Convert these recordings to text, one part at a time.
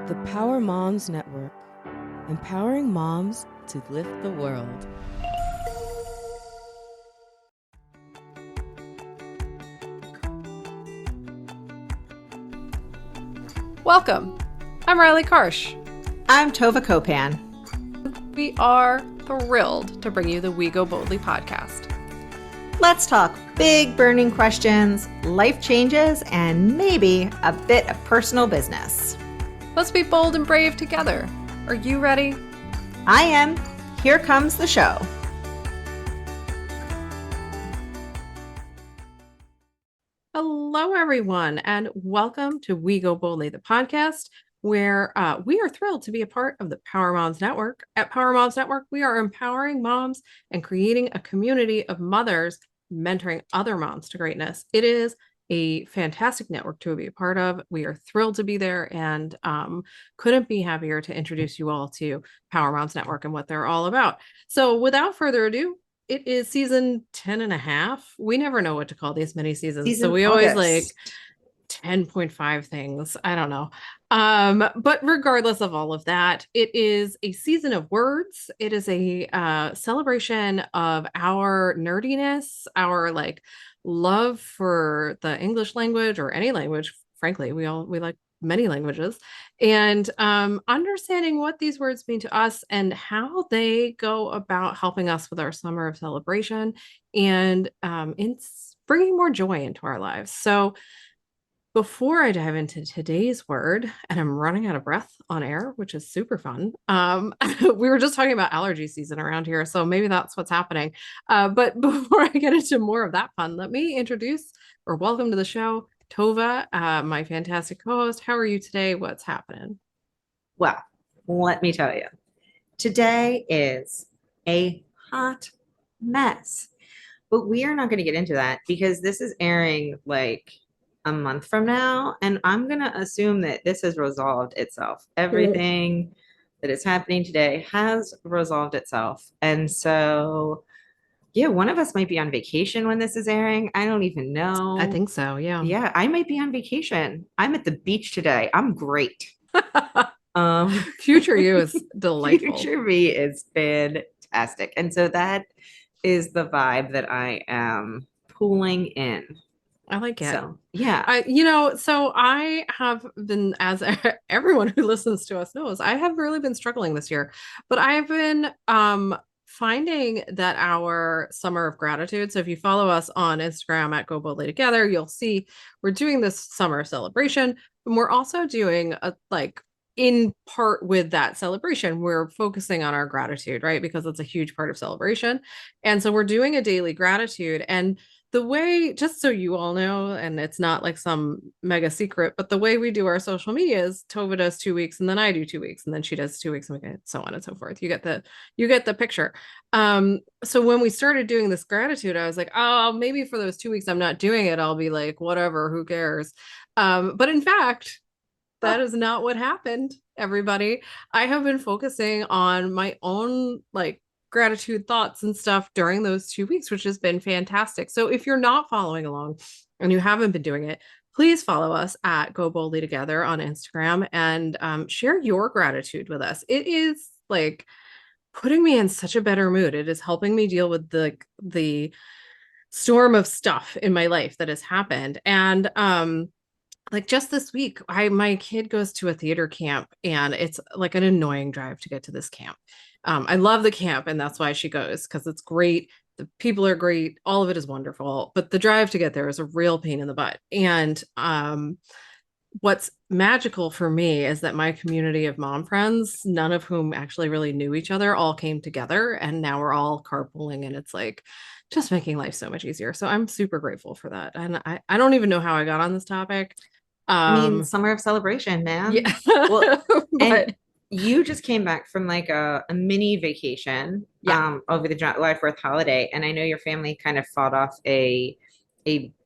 The Power Moms Network, empowering moms to lift the world. Welcome. I'm Riley Karsh. I'm Tova Kopan. We are thrilled to bring you the We Go Boldly podcast. Let's talk big burning questions, life changes, and maybe a bit of personal business. Let's be bold and brave together. Are you ready? I am. Here comes the show. Hello, everyone, and welcome to We Go Boldly, the podcast, where we are thrilled to be a part of the Power Moms Network. At Power Moms Network, we are empowering moms and creating a community of mothers mentoring other moms to greatness. It is a fantastic network to be a part of. We are thrilled to be there and couldn't be happier to introduce you all to Power Moms Network and what they're all about. So without further ado, it is season 10 and a half. We never know what to call these mini seasons. So we always like 10.5 things. I don't know. But regardless of all of that, it is a season of words. It is a celebration of our nerdiness, our like love for the English language or any language. Frankly, we like many languages, and understanding what these words mean to us and how they go about helping us with our summer of celebration and it's bringing more joy into our lives. So before I dive into today's word, and I'm running out of breath on air, which is super fun. We were just talking about allergy season around here, so maybe that's what's happening. But before I get into more of that fun, let me introduce or welcome to the show, Tova, my fantastic co-host. How are you today? What's happening? Well, let me tell you, today is a hot mess, but we are not going to get into that because this is airing like a month from now, and I'm going to assume that this has resolved itself. Everything that is happening today has resolved itself. And so, yeah, one of us might be on vacation when this is airing. I don't even know. I think so, yeah. Yeah, I might be on vacation. I'm at the beach today. I'm great. Future you is delightful. Future me is fantastic. And so that is the vibe that I am pulling in. I like it. So, yeah. So I have been, as everyone who listens to us knows, I have really been struggling this year, but I've been finding that our summer of gratitude. So if you follow us on Instagram at Go Boldly Together, you'll see we're doing this summer celebration, and we're also doing a in part with that celebration, we're focusing on our gratitude, right? Because it's a huge part of celebration. And so we're doing a daily gratitude. And the way, just so you all know, and it's not like some mega secret, but the way we do our social media is Tova does 2 weeks and then I do 2 weeks and then she does 2 weeks and so on and so forth. You get the picture. So when we started doing this gratitude, I was like, oh, maybe for those 2 weeks I'm not doing it. I'll be like, whatever, who cares? But in fact, that is not what happened, everybody. I have been focusing on my own gratitude thoughts and stuff during those 2 weeks, which has been fantastic. So if you're not following along and you haven't been doing it, please follow us at Go Boldly Together on Instagram and share your gratitude with us. It is like putting me in such a better mood. It is helping me deal with the storm of stuff in my life that has happened. And like just this week, my kid goes to a theater camp and it's like an annoying drive to get to this camp. I love the camp and that's why she goes because it's great. The people are great. All of it is wonderful, but the drive to get there is a real pain in the butt. And what's magical for me is that my community of mom friends, none of whom actually really knew each other, all came together and now we're all carpooling and it's like just making life so much easier. So I'm super grateful for that. And I don't even know how I got on this topic. I mean, summer of celebration, man. Yeah. Well, and you just came back from like a mini vacation over the July 4th holiday. And I know your family kind of fought off a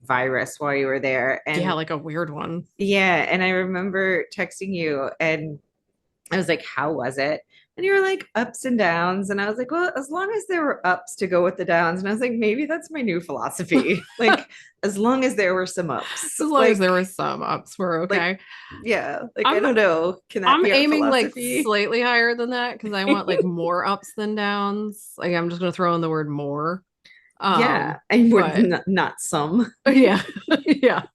virus while you were there. And yeah, like a weird one. Yeah. And I remember texting you and I was like, how was it? And you were like ups and downs. And I was like, well, as long as there were ups to go with the downs. And I was like, maybe that's my new philosophy. Like, as long as there were some ups. As long as there was some ups, we're okay. Like, yeah. Like, I I'm don't know. Can that I'm be our aiming like philosophy? slightly higher than that because I want like more ups than downs. Like I'm just gonna throw in the word more. Yeah. And more But not some. yeah, yeah.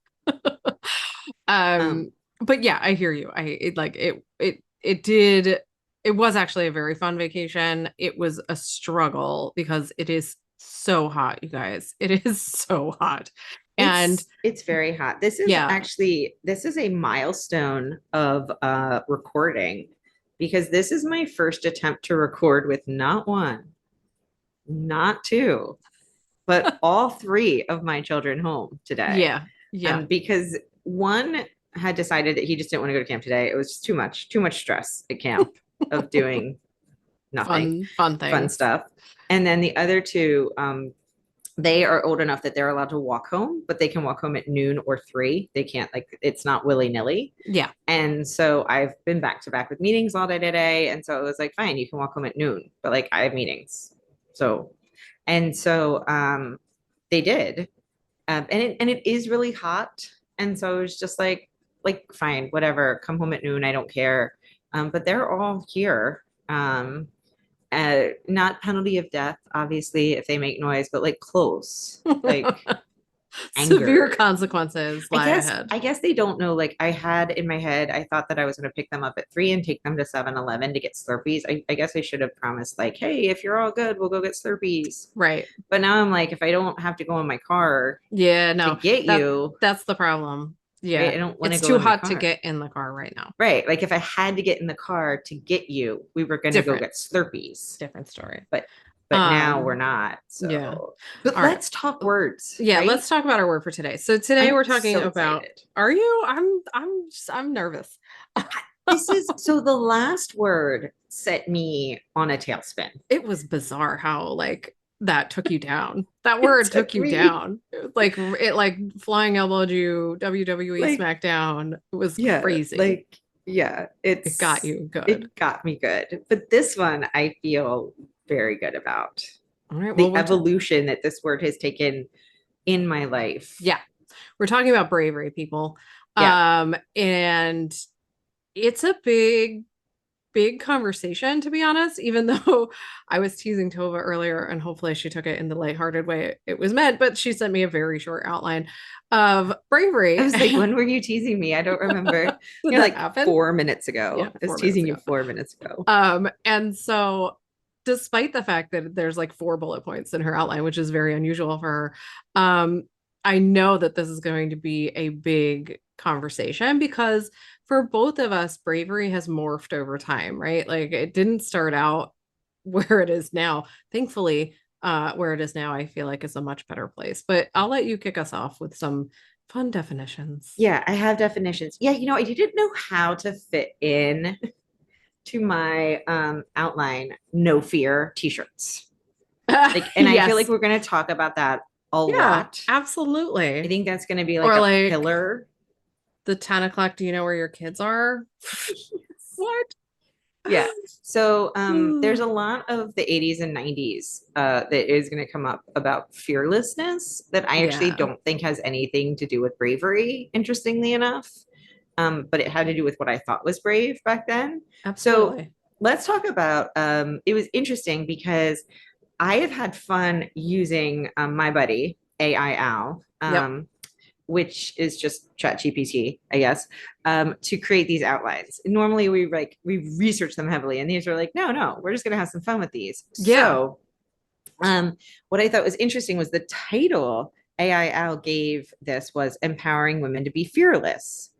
Um, But yeah, I hear you. It did it was actually a very fun vacation. It was a struggle because it is so hot, you guys. It is so hot. And it's very hot. This is yeah, actually this is a milestone of recording because this is my first attempt to record with not one, not two, but all three of my children home today. yeah, yeah. Because one had decided that he just didn't want to go to camp today. It was just too much stress at camp of doing nothing, Fun fun things. stuff. And then the other two, they are old enough that they're allowed to walk home, but they can walk home at noon or 3. They can't, like, it's not willy-nilly. Yeah. And so I've been back to back with meetings all day today. And so it was like, fine, you can walk home at noon, but like I have meetings. So, and so they did. And it is really hot. And so it was just fine, whatever, come home at noon. I don't care. But they're all here. Not penalty of death, obviously, if they make noise, but like close, like Severe anger. consequences lie ahead. I guess they don't know. Like I had in my head, I thought that I was going to pick them up at 3 and take them to 7-Eleven to get Slurpees. I guess I should have promised, like, hey, if you're all good, we'll go get Slurpees. Right. But now I'm like, if I don't have to go in my car, yeah, to get you, that's the problem. Yeah, right? I don't want to it's go too in my hot to car. get in the car right now. Right. Like if I had to get in the car to get you, we were going to go get Slurpees. Different story. But now we're not. So, yeah. But all let's talk words. Yeah, right? let's talk about our word for today. So today we're talking about. Excited. Are you? I'm nervous. So the last word set me on a tailspin. It was bizarre how like that took you down. That word took you down. Like it like flying elbowed you, WWE SmackDown. It was crazy. It got you good. It got me good. But this one I feel very good about. All right, the evolution that this word has taken in my life. Yeah. We're talking about bravery, people. Yeah. And it's a big conversation, to be honest, even though I was teasing Tova earlier and hopefully she took it in the lighthearted way it was meant, but she sent me a very short outline of bravery. I was like, when were you teasing me? I don't remember. You're like happen? 4 minutes ago. Yeah, I was teasing you 4 minutes ago. And so despite the fact that there's like 4 bullet points in her outline, which is very unusual for her, I know that this is going to be a big conversation because for both of us, bravery has morphed over time, right? Like it didn't start out where it is now. Thankfully, where it is now, I feel like is a much better place. But I'll let you kick us off with some fun definitions. Yeah, I have definitions. Yeah, I didn't know how to fit in to my outline, no fear t-shirts. Like, and yes. I feel like we're going to talk about that a lot. Absolutely. I think that's going to be like a pillar. The 10 o'clock, do you know where your kids are? What? Yeah. So there's a lot of the 80s and 90s that is going to come up about fearlessness that I actually don't think has anything to do with bravery, interestingly enough. But it had to do with what I thought was brave back then. Absolutely. So let's talk about, it was interesting because I have had fun using my buddy, AI Al, which is just ChatGPT, I guess, to create these outlines. Normally we research them heavily, and these are like, no, we're just gonna have some fun with these. Yeah. So what I thought was interesting was the title AI Al gave this was Empowering Women to be Fearless.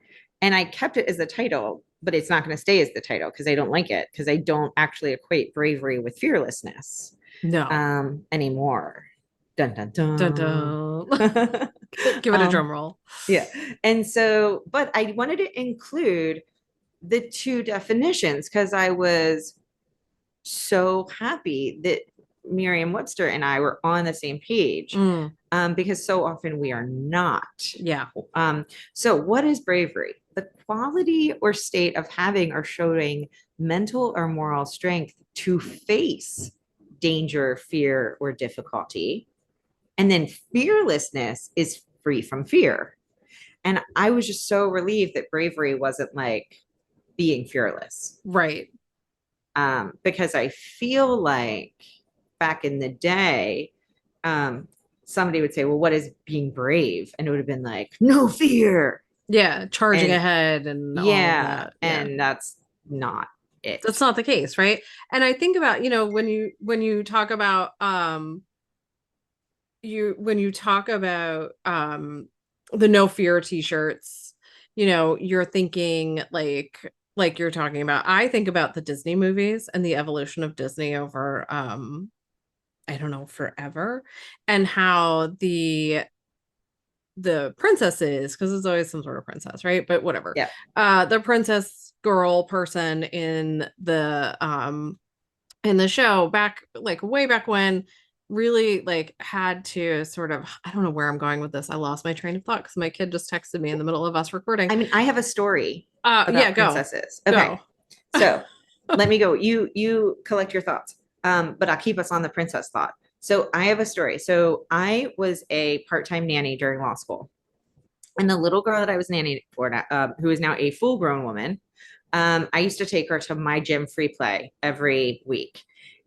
And I kept it as the title, but it's not going to stay as the title because I don't like it, because I don't actually equate bravery with fearlessness anymore. Dun, dun, dun. Dun, dun. Give it a drum roll. Yeah. And so, but I wanted to include the 2 definitions because I was so happy that Merriam-Webster and I were on the same page, because so often we are not. Yeah. So what is bravery? The quality or state of having or showing mental or moral strength to face danger, fear, or difficulty. And then fearlessness is free from fear. And I was just so relieved that bravery wasn't like being fearless. Right. Because I feel like back in the day, somebody would say, well, what is being brave? And it would have been like, no fear. Yeah. Charging And ahead and all of yeah, that. Yeah. and that's not it. That's not the case, right? And I think about, when you talk about when you talk about the no fear t-shirts, you're thinking like you're talking about. I think about the Disney movies and the evolution of Disney over I don't know, forever, and how the princesses, because it's always some sort of princess, right? But whatever. Yeah. The princess girl person in the show back, like way back when, really like had to sort of, I don't know where I'm going with this. I lost my train of thought because my kid just texted me in the middle of us recording. I mean, I have a story Yeah, about princesses. Okay. Go. So let me go. You collect your thoughts. But I'll keep us on the princess thought. So I have a story. So I was a part-time nanny during law school. And the little girl that I was nannying for, who is now a full-grown woman, I used to take her to my gym free play every week.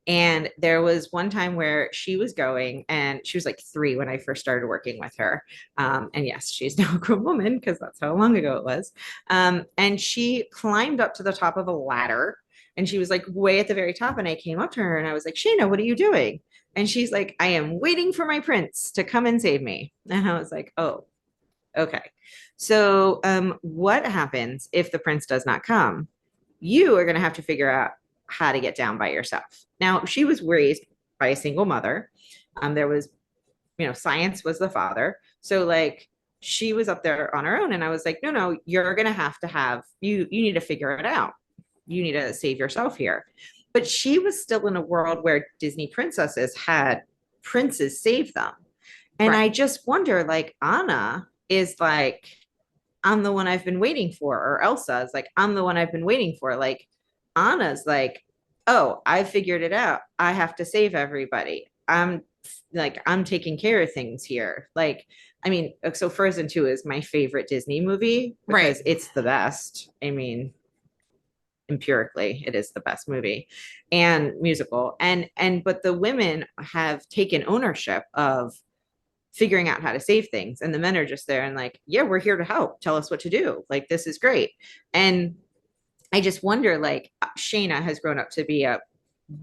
And there was one time where she was going, and she was like 3 when I first started working with her. And yes, she's now a grown woman because that's how long ago it was. And she climbed up to the top of a ladder, and she was like way at the very top. And I came up to her and I was like, Shayna, what are you doing? And she's like, I am waiting for my prince to come and save me. And I was like, oh, okay. So, what happens if the prince does not come? You are going to have to figure out how to get down by yourself. Now, she was raised by a single mother. There was, science was the father. So, like, she was up there on her own. And I was like, no, you're going to have, you need to figure it out. You need to save yourself here. But she was still in a world where Disney princesses had princes save them. And Right. I just wonder, like, Anna is like, I'm the one I've been waiting for, or Elsa is like, I'm the one I've been waiting for. Like, Anna's like, oh, I figured it out. I have to save everybody. I'm taking care of things here. Like, I mean, so Frozen 2 is my favorite Disney movie because Right. it's the best. I mean, empirically, it is the best movie and musical. But the women have taken ownership of figuring out how to save things, and the men are just there and like, yeah, we're here to help, tell us what to do, like, this is great. And I just wonder, like, Shayna has grown up to be a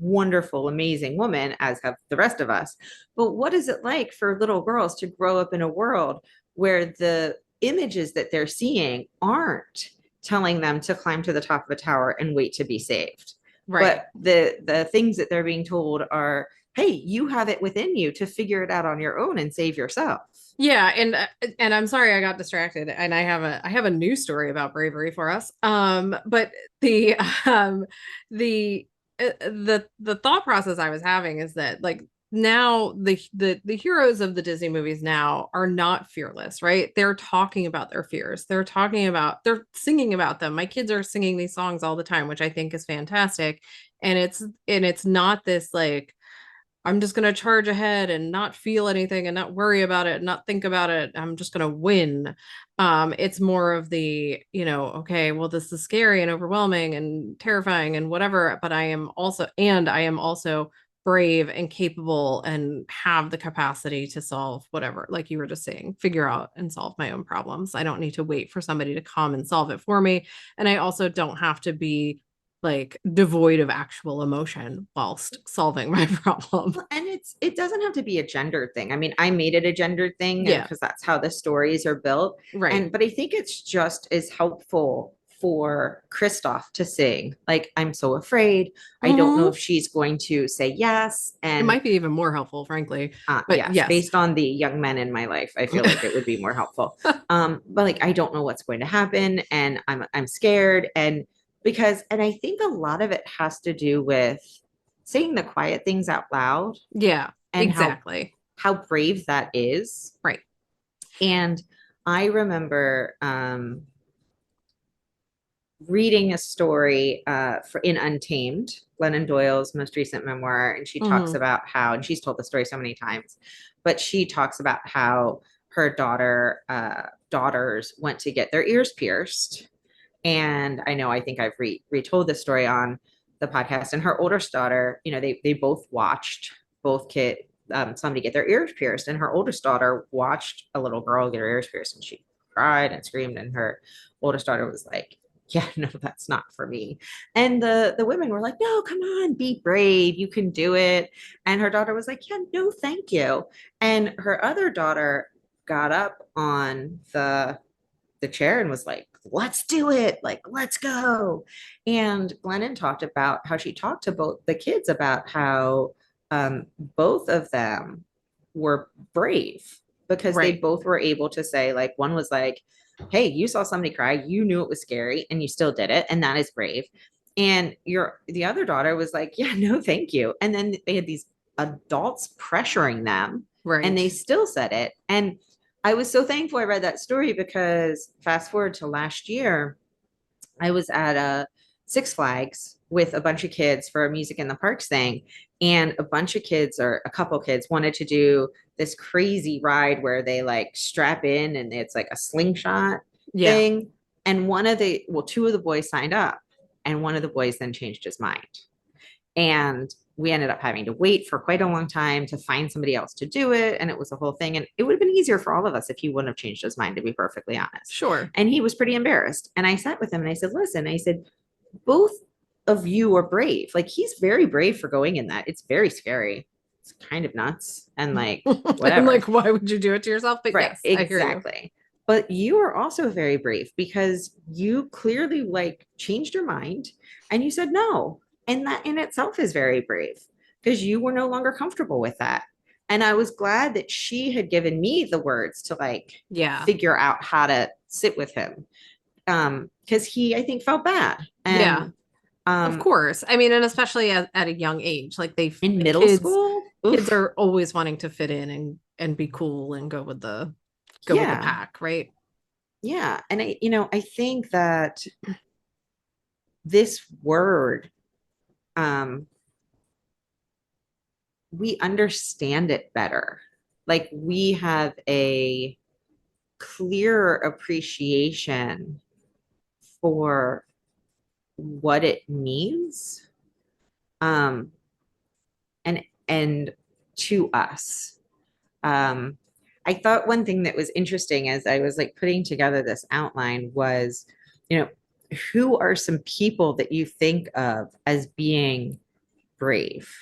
wonderful, amazing woman, as have the rest of us, but what is it like for little girls to grow up in a world where the images that they're seeing aren't telling them to climb to the top of a tower and wait to be saved, Right. but the things that they're being told are, hey, you have it within you to figure it out on your own and save yourself. Yeah, and I'm sorry I got distracted, and I have a news story about bravery for us. But the the thought process I was having is that, like, now the heroes of the Disney movies now are not fearless, right? They're talking about their fears. They're singing about them. My kids are singing these songs all the time, which I think is fantastic. And it's not this like, I'm just going to charge ahead and not feel anything and not worry about it and not think about it. I'm just going to win. It's more of the, okay, well, this is scary and overwhelming and terrifying and whatever, but I am also brave and capable and have the capacity to solve whatever, like you were just saying, figure out and solve my own problems. I don't need to wait for somebody to come and solve it for me. And I also don't have to be like devoid of actual emotion whilst solving my problem. And it doesn't have to be a gendered thing. I mean, I made it a gendered thing, Yeah. because that's how the stories are built. Right. But I think it's just as helpful for Kristoff to sing, like, I'm so afraid. I don't know if she's going to say yes. It And might be even more helpful, frankly. But yes, based on the young men in my life, I feel like it would be more helpful. But like, I don't know what's going to happen, and I'm scared. And I think a lot of it has to do with saying the quiet things out loud, Yeah, and exactly. how brave that is. Right. And I remember reading a story in Untamed, Glennon Doyle's most recent memoir, and she talks about how, and she's told the story so many times, but she talks about how her daughters went to get their ears pierced. And I think I've retold this story on the podcast. And her oldest daughter, they both watched both somebody get their ears pierced, and her oldest daughter watched a little girl get her ears pierced, and she cried and screamed, and her oldest daughter was like, yeah, no, that's not for me. And the women were like, no, come on, be brave, you can do it. And her daughter was like, yeah, no, thank you. And her other daughter got up on the chair and was like, let's do it, like, let's go. And Glennon talked about how she talked to both the kids about how both of them were brave, because they both were able to say, like, one was like, hey, you saw somebody cry, you knew it was scary, and you still did it, and that is brave. And the other daughter was like, yeah, no, thank you. And then they had these adults pressuring them, and they still said it. And I was so thankful I read that story, because fast forward to last year, I was at a Six Flags with a bunch of kids for a music in the parks thing. And a bunch of kids, or a couple kids, wanted to do this crazy ride where they like strap in and it's like a slingshot thing. And two of the boys signed up, and one of the boys then changed his mind. And we ended up having to wait for quite a long time to find somebody else to do it. And it was a whole thing. And it would have been easier for all of us if he wouldn't have changed his mind, to be perfectly honest. Sure. And he was pretty embarrassed. And I sat with him and I said, listen, I said, both of you are brave. Like, he's very brave for going in that. It's very scary. It's kind of nuts. And like, whatever. And like, why would you do it to yourself? But right, yes, exactly. But you are also very brave, because you clearly like changed your mind and you said no. And that in itself is very brave, because you were no longer comfortable with that. And I was glad that she had given me the words to like figure out how to sit with him. Because he, I think, felt bad. And of course. I mean, and especially at a young age, like in middle school, kids are always wanting to fit in and be cool and go with the pack, right? Yeah. And I think that this word, we understand it better. Like, we have a clearer appreciation for what it means, and to us. I thought one thing that was interesting as I was like putting together this outline was, who are some people that you think of as being brave?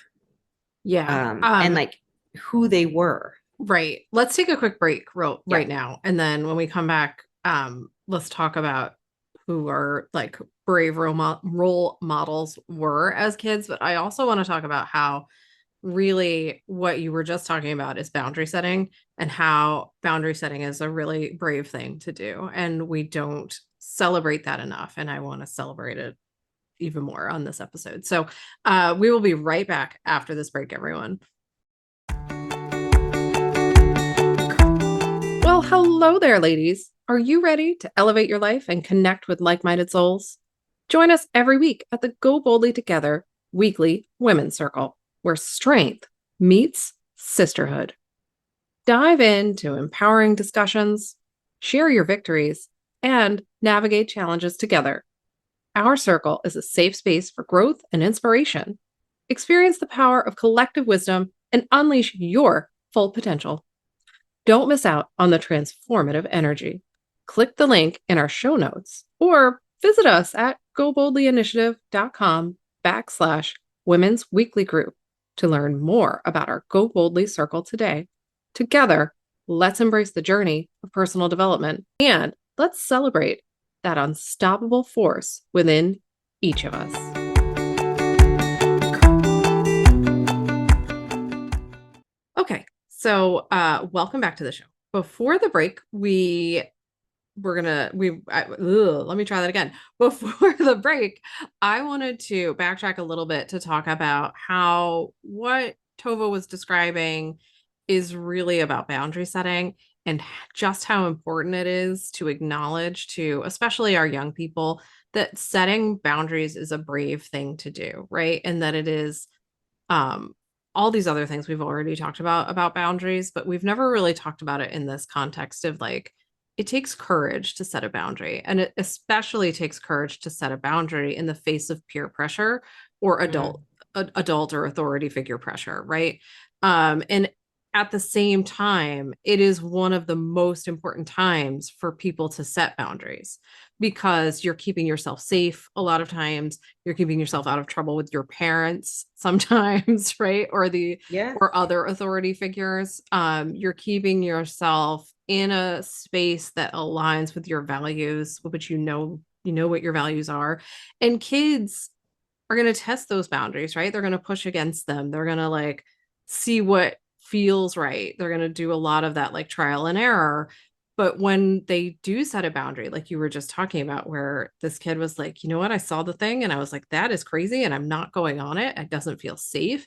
And like who they were. Right. Let's take a quick break right now. And then when we come back, let's talk about who are like brave role models were as kids. But I also want to talk about how really what you were just talking about is boundary setting, and how boundary setting is a really brave thing to do. And we don't celebrate that enough. And I want to celebrate it even more on this episode. So we will be right back after this break, everyone. Well, hello there, ladies. Are you ready to elevate your life and connect with like-minded souls? Join us every week at the Go Boldly Together weekly Women's Circle, where strength meets sisterhood. Dive into empowering discussions, share your victories, and navigate challenges together. Our circle is a safe space for growth and inspiration. Experience the power of collective wisdom and unleash your full potential. Don't miss out on the transformative energy. Click the link in our show notes or visit us at goboldlyinitiative.com/women's weekly group to learn more about our Go Boldly Circle today. Together, let's embrace the journey of personal development, and let's celebrate that unstoppable force within each of us. Okay, so welcome back to the show. Before the break, let me try that again. Before the break, I wanted to backtrack a little bit to talk about how what Tova was describing is really about boundary setting, and just how important it is to acknowledge to, especially our young people, that setting boundaries is a brave thing to do, right? And that it is um all these other things we've already talked about boundaries, but we've never really talked about it in this context of like it takes courage to set a boundary, and it especially takes courage to set a boundary in the face of peer pressure or Mm, adult or authority figure pressure, right? And at the same time, it is one of the most important times for people to set boundaries because you're keeping yourself safe a lot of times. You're keeping yourself out of trouble with your parents sometimes, right? yeah. Or other authority figures. You're keeping yourself in a space that aligns with your values, which you know what your values are. And kids are going to test those boundaries, right? They're going to push against them. They're going to like see what feels right. They're going to do a lot of that like trial and error. But when they do set a boundary, like you were just talking about, where this kid was like, you know what, I saw the thing and I was like, that is crazy and I'm not going on it. It doesn't feel safe.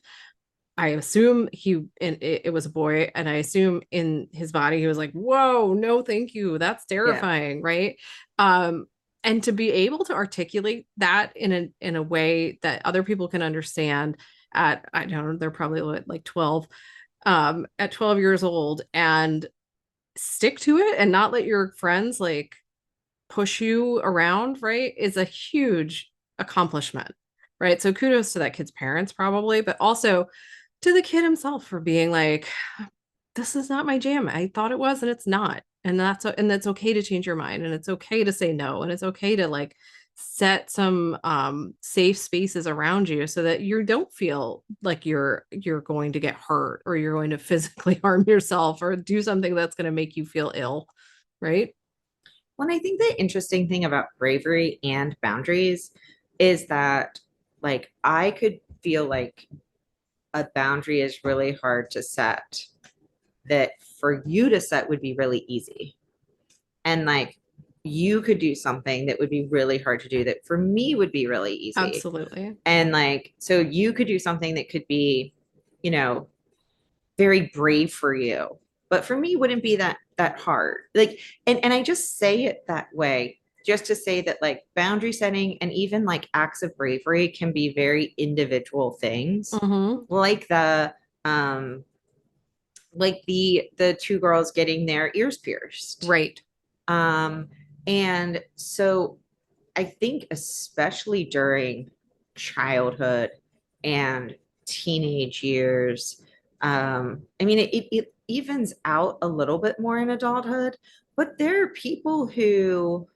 I assume it was a boy, and I assume in his body he was like, "Whoa, no, thank you. That's Yeah. terrifying," right? Um, and to be able to articulate that in a way that other people can understand at I don't know, they're probably like 12, at 12 years old, and stick to it and not let your friends like push you around, right? Is a huge accomplishment, right? So kudos to that kid's parents, probably, but also to the kid himself for being like, this is not my jam. I thought it was and it's not. And that's okay to change your mind, and it's okay to say no, and it's okay to like set some safe spaces around you so that you don't feel like you're going to get hurt or you're going to physically harm yourself or do something that's going to make you feel ill, right? Well, I think the interesting thing about bravery and boundaries is that, like, I could feel like a boundary is really hard to set, that for you to set would be really easy. And like, you could do something that would be really hard to do that for me would be really easy. Absolutely. And like, so you could do something that could be, you know, very brave for you, but for me wouldn't be that hard. Like, and I just say it that way just to say that like boundary setting and even like acts of bravery can be very individual things. Hmm. Like the um the two girls getting their ears pierced. Right. Um and so I think especially during childhood and teenage years, I mean, it evens out a little bit more in adulthood, but there are people who,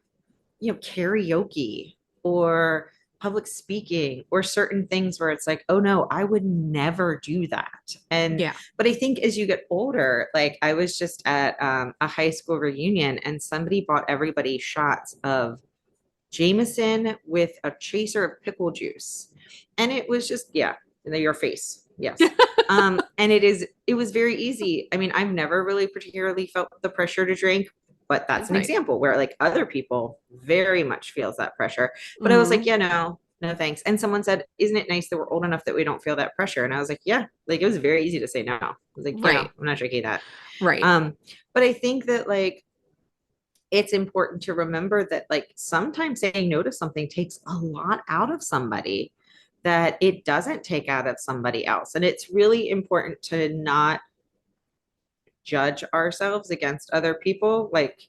karaoke or public speaking or certain things where it's like, oh no, I would never do that. And, Yeah. but I think as you get older, like I was just at a high school reunion and somebody bought everybody shots of Jameson with a chaser of pickle juice. And it was just, yeah, your face. Yes. And it was very easy. I mean, I've never really particularly felt the pressure to drink, but that's an Right. example where like other people very much feels that pressure. But I was like, Hmm. yeah, no, no thanks. And someone said, isn't it nice that we're old enough that we don't feel that pressure? And I was like, yeah, like it was very easy to say no. I was like, yeah, Right. I'm not drinking that. Right. Um, but I think that like it's important to remember that like sometimes saying no to something takes a lot out of somebody that it doesn't take out of somebody else. And it's really important to not judge ourselves against other people. Like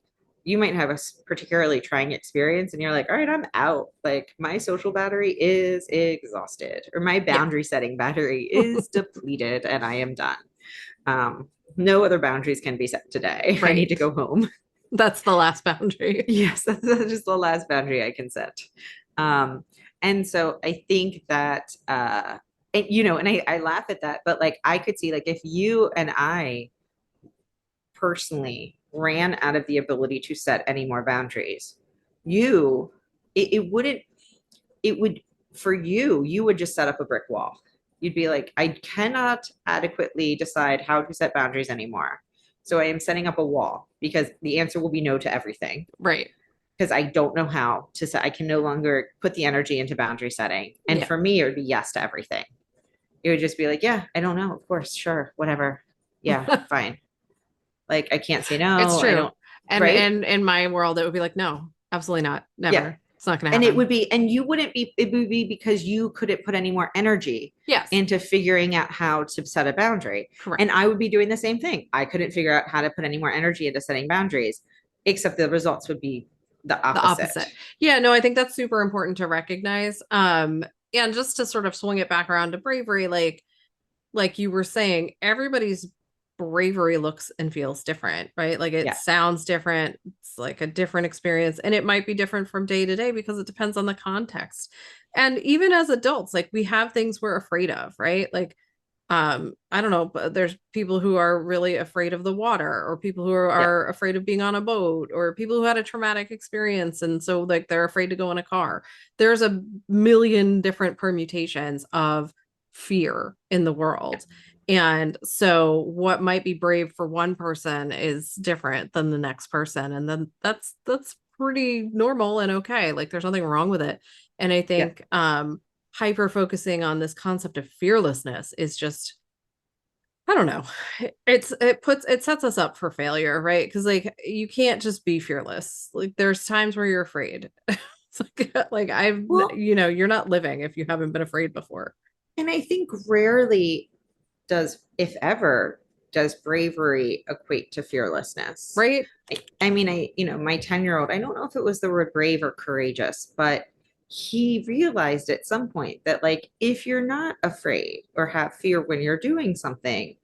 you might have a particularly trying experience and you're like, all right, I'm out. Like my social battery is exhausted or my Yeah. boundary setting battery is depleted and I am done. Um, no other boundaries can be set today. I need to Right. go home. That's the last boundary. Yes, that's just the last boundary I can set. Um, and so I think that, and I laugh at that, but like I could see like if you and I personally ran out of the ability to set any more boundaries, you, it wouldn't, it would, for you, you would just set up a brick wall. You'd be like, I cannot adequately decide how to set boundaries anymore. So I am setting up a wall because the answer will be no to everything Right. because I don't know how to set. I can no longer put the energy into boundary setting. And Yeah. for me, it would be yes to everything. It would just be like, yeah, I don't know. Of course, sure, whatever. Yeah, fine. Like I can't say It's no. I true. don't. And Right? in my world, it would be like, no, absolutely not. Yeah. Never. It's not going to And happen. you wouldn't be, it would be because you couldn't put any more energy Yes. into figuring out how to set a boundary. Correct. And I would be doing the same thing. I couldn't figure out how to put any more energy into setting boundaries, except the results would be the opposite. Yeah, no, I think that's super important to recognize. And just to sort of swing it back around to bravery, like you were saying, everybody's bravery looks and feels different, right? Like it sounds different. It's like a different experience. And it might be different from day to day because it depends on the context. And even as adults, like we have things we're afraid of, right? Like I don't know, but there's people who are really afraid of the water, or people who are afraid of being on a boat, or people who had a traumatic experience and so like they're afraid to go in a car. There's a million different permutations of fear in the world. And so what might be brave for one person is different than the next person. And then that's pretty normal and okay. Like there's nothing wrong with it. And I think hyper focusing on this concept of fearlessness is just, I don't know. It sets us up for failure, right? Because like you can't just be fearless. Like there's times where you're afraid. It's like you're not living if you haven't been afraid before. And I think rarely does, if ever, does bravery equate to fearlessness. Right. I mean, my 10-year-old, I don't know if it was the word brave or courageous, but he realized at some point that like if you're not afraid or have fear when you're doing something,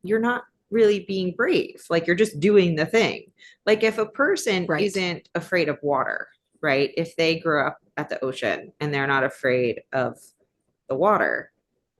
you're not really being brave. Like you're just doing the thing. Like if a person isn't afraid of water, right? If they grew up at the ocean and they're not afraid of the water,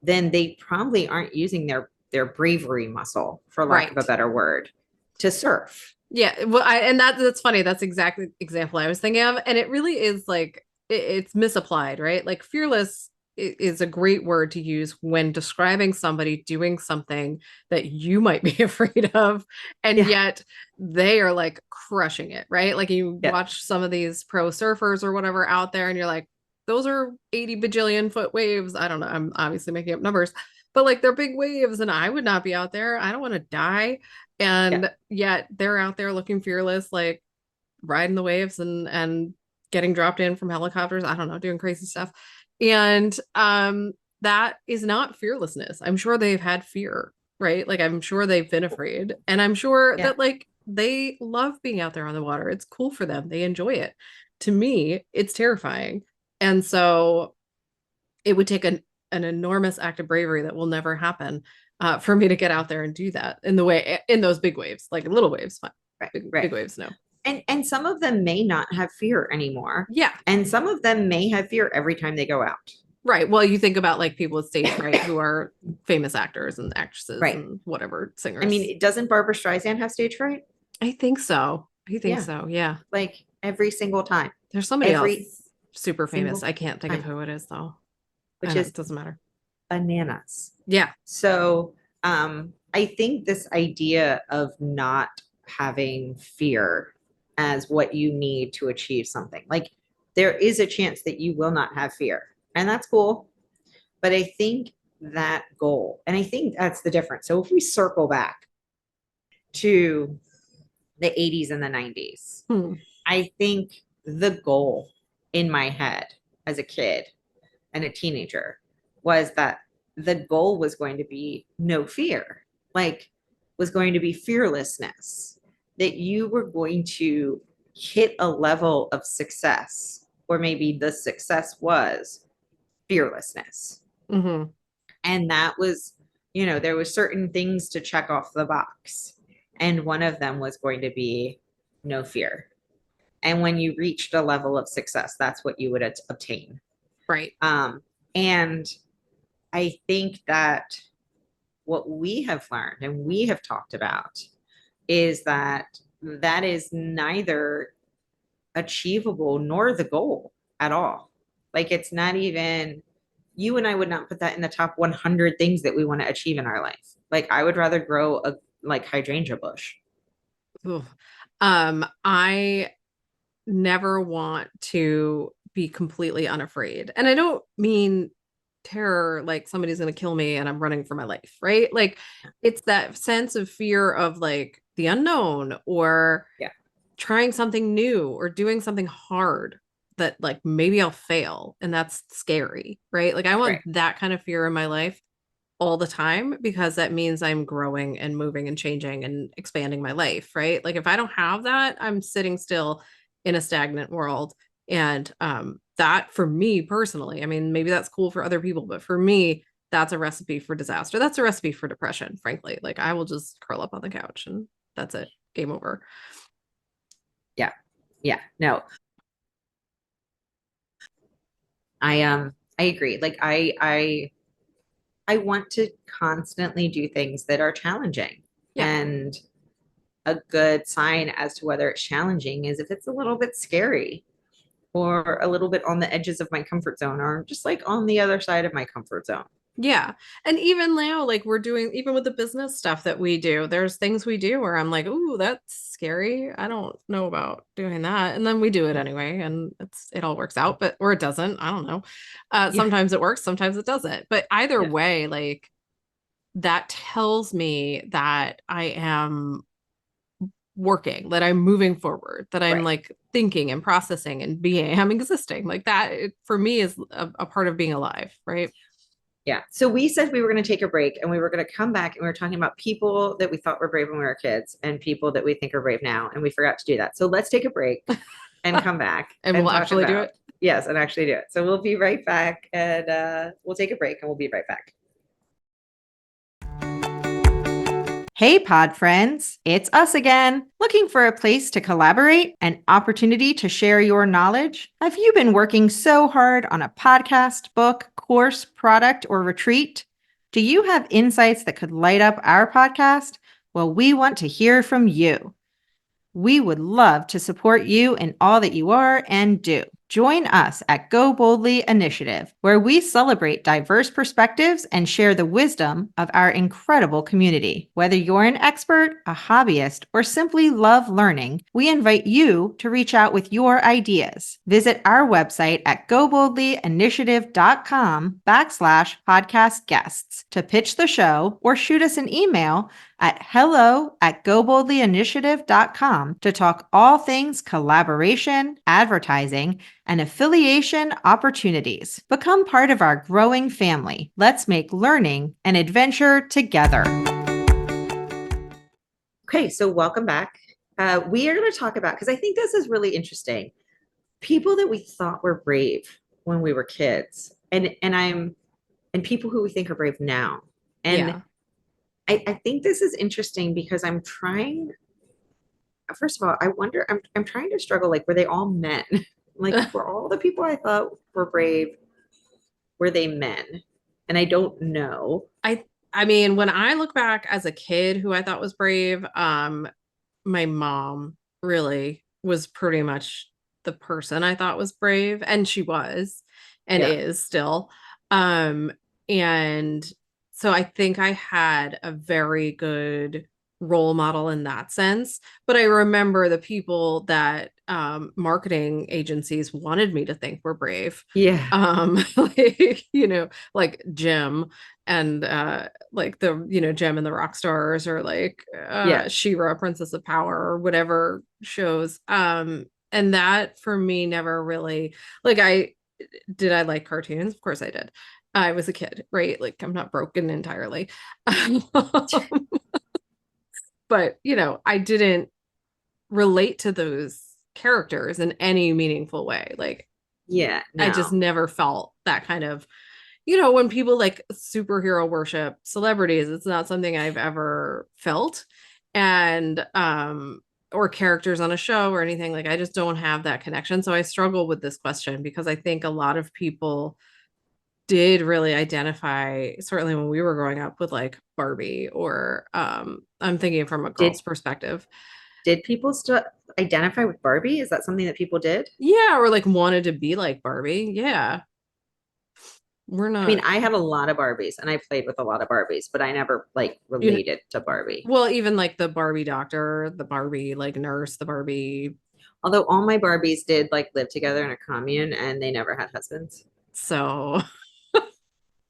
then they probably aren't using their bravery muscle, for lack of a better word, to surf. Yeah, well, and that's funny. That's exactly the example I was thinking of, and it really is like it's misapplied, right? Like fearless is a great word to use when describing somebody doing something that you might be afraid of, and yet they are like crushing it, right? Like you watch some of these pro surfers or whatever out there, and you're like, those are 80 bajillion foot waves. I don't know. I'm obviously making up numbers, but like they're big waves, and I would not be out there. I don't want to die. And yet they're out there looking fearless, like riding the waves and getting dropped in from helicopters. I don't know, doing crazy stuff. And that is not fearlessness. I'm sure they've had fear, right? Like I'm sure they've been afraid. And I'm sure that like they love being out there on the water. It's cool for them. They enjoy it. To me, it's terrifying. And so it would take an enormous act of bravery that will never happen for me to get out there and do that in those big waves. Like little waves, fine. Big waves, no. And some of them may not have fear anymore. Yeah. And some of them may have fear every time they go out. Right. Well, you think about like people with stage fright who are famous actors and actresses and whatever, singers. I mean, doesn't Barbara Streisand have stage fright? I think so. So. Yeah. Like every single time. There's somebody else super famous. I can't think of who it is though. It doesn't matter. Bananas. Yeah. So I think this idea of not having fear as what you need to achieve something, like there is a chance that you will not have fear, and that's cool. But I think that goal, and I think that's the difference. So if we circle back to the 80s and the 90s, I think the goal in my head as a kid and a teenager was that the goal was going to be no fear, like was going to be fearlessness, that you were going to hit a level of success, or maybe the success was fearlessness. Mm-hmm. And that was, there was certain things to check off the box. And one of them was going to be no fear. And when you reached a level of success, that's what you would obtain. Right. And I think that what we have learned and we have talked about is that is neither achievable nor the goal at all. Like it's not even, you and I would not put that in the top 100 things that we want to achieve in our life. Like I would rather grow a hydrangea bush. Ooh. I never want to be completely unafraid. And I don't mean terror like somebody's going to kill me and I'm running for my life, right? Like it's that sense of fear of like the unknown, or trying something new, or doing something hard. that like maybe I'll fail and that's scary, right? Like I want Right. that kind of fear in my life all the time because that means I'm growing and moving and changing and expanding my life, right? Like if I don't have that, I'm sitting still in a stagnant world. And that for me personally, I mean, maybe that's cool for other people, but for me, that's a recipe for disaster. That's a recipe for depression, frankly. Like I will just curl up on the couch and that's it. Game over. Yeah. Yeah. No, I agree. Like I want to constantly do things that are challenging. Yeah. And a good sign as to whether it's challenging is if it's a little bit scary or a little bit on the edges of my comfort zone or just like on the other side of my comfort zone. Yeah. And even now, like we're doing, even with the business stuff that we do, there's things we do where I'm like, ooh, that's scary. I don't know about doing that. And then we do it anyway. And it all works out, but, or it doesn't. I don't know. Yeah. Sometimes it works, sometimes it doesn't. But either Yeah. way, like that tells me that I am working, that I'm moving forward, that I'm Right. like thinking and processing and being, I'm existing. Like that for me is a part of being alive, right? Yeah. So we said we were going to take a break and we were going to come back and we were talking about people that we thought were brave when we were kids and people that we think are brave now. And we forgot to do that. So let's take a break and come back And and we'll talk actually do about, it. yes, and actually do it. So we'll be right back and we'll take a break and we'll be right back. Hey, pod friends, it's us again. Looking for a place to collaborate, an opportunity to share your knowledge? Have you been working so hard on a podcast, book, course, product, or retreat? Do you have insights that could light up our podcast? Well, we want to hear from you. We would love to support you in all that you are and do. Join us at Go Boldly Initiative, where we celebrate diverse perspectives and share the wisdom of our incredible community. Whether you're an expert, a hobbyist, or simply love learning, we invite you to reach out with your ideas. Visit our website at goboldlyinitiative.com/podcast guests to pitch the show or shoot us an email at hello@goboldlyinitiative.com to talk all things collaboration, advertising, and affiliation opportunities. Become part of our growing family. Let's make learning an adventure together. Okay, so welcome back. We are going to talk about, because I think this is really interesting, people that we thought were brave when we were kids, and people who we think are brave now. And Yeah. I think this is interesting because I'm trying. First of all, I wonder. I'm trying to struggle. Like, were they all men? Like, were all the people I thought were brave, were they men? And I don't know. I mean, when I look back as a kid who I thought was brave, my mom really was pretty much the person I thought was brave, and she was and Yeah. is still. Um, and so I think I had a very good role model in that sense. But I remember the people that marketing agencies wanted me to think were brave. Yeah. Like, like Jim and like the Gem and the Rock Stars or like Yeah. She-Ra, Princess of Power or whatever shows. And that for me never really like I like cartoons? Of course I did. I was a kid, right? Like I'm not broken entirely. But I didn't relate to those characters in any meaningful way. Like Yeah. I just No. never felt that kind of when people like superhero worship celebrities, it's not something I've ever felt. And or characters on a show or anything, like I just don't have that connection. So I struggle with this question because I think a lot of people did really identify, certainly when we were growing up, with like Barbie or I'm thinking from a Did girl's perspective. people still identify with Barbie? Is that something that people did? Yeah, or like wanted to be like Barbie. Yeah. We're I mean, not, I had a lot of Barbies and I played with a lot of Barbies, but I never like you know, related to Barbie. well, even like the Barbie doctor, the Barbie like nurse, the Barbie. Although all my Barbies did like live together in a commune and they never had husbands. So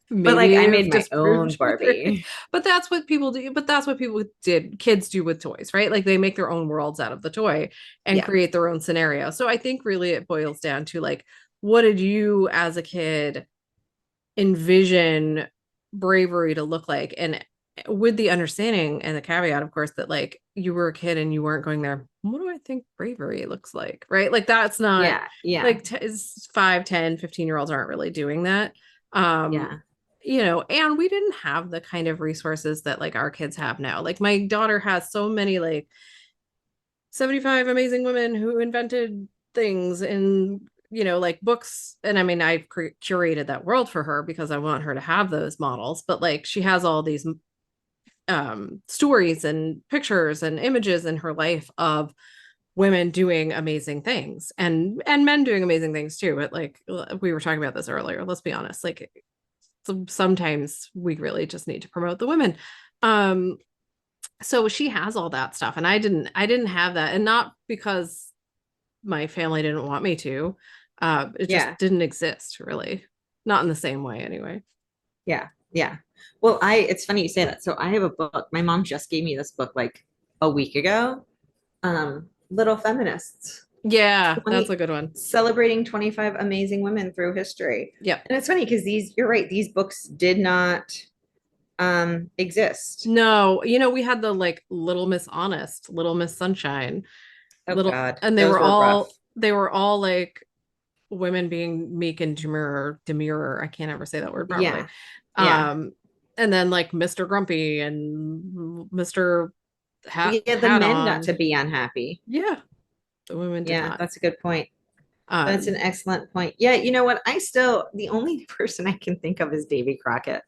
But like maybe I have made my own disproved your theory. Barbie. But that's what people do. But that's what people did. Kids do with toys, right? Like they make their own worlds out of the toy and Yeah. create their own scenario. So I think really it boils down to like, what did you as a kid envision bravery to look like? And with the understanding and the caveat, of course, that like you were a kid and you weren't going there, what do I think bravery looks like? Right? Like that's not Yeah. Yeah. like 5, 10, 15-year-olds aren't really doing that. Yeah. And we didn't have the kind of resources that like our kids have now. Like my daughter has so many like 75 amazing women who invented things in like books. And I mean, I've curated that world for her because I want her to have those models, but like she has all these stories and pictures and images in her life of women doing amazing things and men doing amazing things too. But like we were talking about this earlier, let's be honest, like sometimes we really just need to promote the women. So she has all that stuff and I didn't have that, and not because my family didn't want me to. It just Yeah. didn't exist really, not in the same way anyway. Yeah. Yeah. Well, it's funny you say that. So I have a book. My mom just gave me this book like a week ago. Little Feminists. Yeah, that's a good one. Celebrating 25 amazing women through history. Yep. And it's funny because you're right, these books did not exist. No, we had the like Little Miss Honest, Little Miss Sunshine, Oh God, and those were rough. they were all like women being meek and demure. I can't ever say that word properly. Yeah. Yeah. And then like Mr. Grumpy and Mr. Yeah, the Hat men got on. to be unhappy. Yeah, the women did Yeah, not. that's a good point. That's an excellent point. Yeah, you know what? The only person I can think of is Davy Crockett.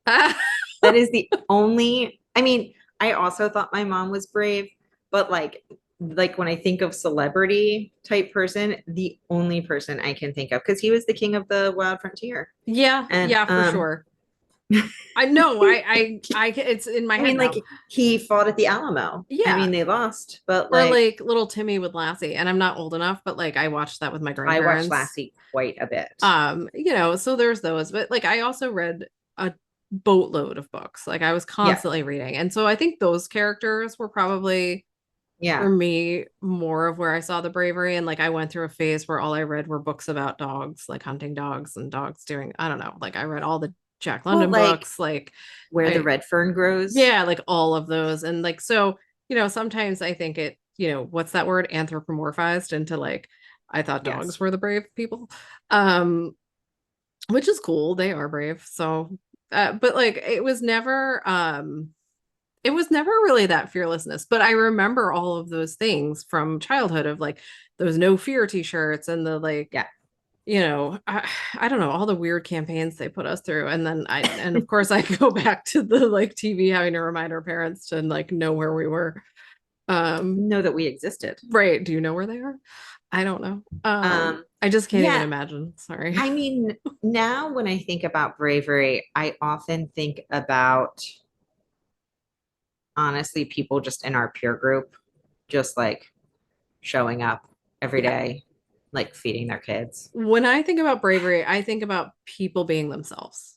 That is the only, I mean, I also thought my mom was brave, but like when I think of celebrity type person, the only person I can think of, because he was the king of the wild frontier. Yeah, And yeah, for sure. I know. It's in my I head mean, now. like he fought at the Alamo. I Yeah. mean, they lost, but Or like like little Timmy with Lassie. And I'm not old enough, but like I watched that with my I watched grandparents. Lassie quite a bit. So there's those, but like I also read a boatload of books. Like I was Yeah. constantly reading. And so I think those characters were probably for Yeah. me more of where I saw the bravery. And like I went through a phase where all I read were books about dogs, like hunting dogs and dogs doing, I don't know, like I read all the Jack London Well, books, like Where the Red Fern Grows. yeah, like all of those. And like so, sometimes I think it, what's that word? Anthropomorphized into like I thought dogs Yes. were the brave people. Which is cool. They are brave. So but like it was never really that fearlessness, but I remember all of those things from childhood of like those no fear t-shirts and the like, Yeah. I don't know, all the weird campaigns they put us through. And then and of course I go back to the like TV having to remind our parents to like know where we were. Know that we existed. Right. Do you know where they are? I don't know. I just can't even imagine. Sorry. I mean, now when I think about bravery, I often think about honestly people just in our peer group, just like showing up every Yeah. day, like feeding their kids. When I think about bravery, I think about people being themselves.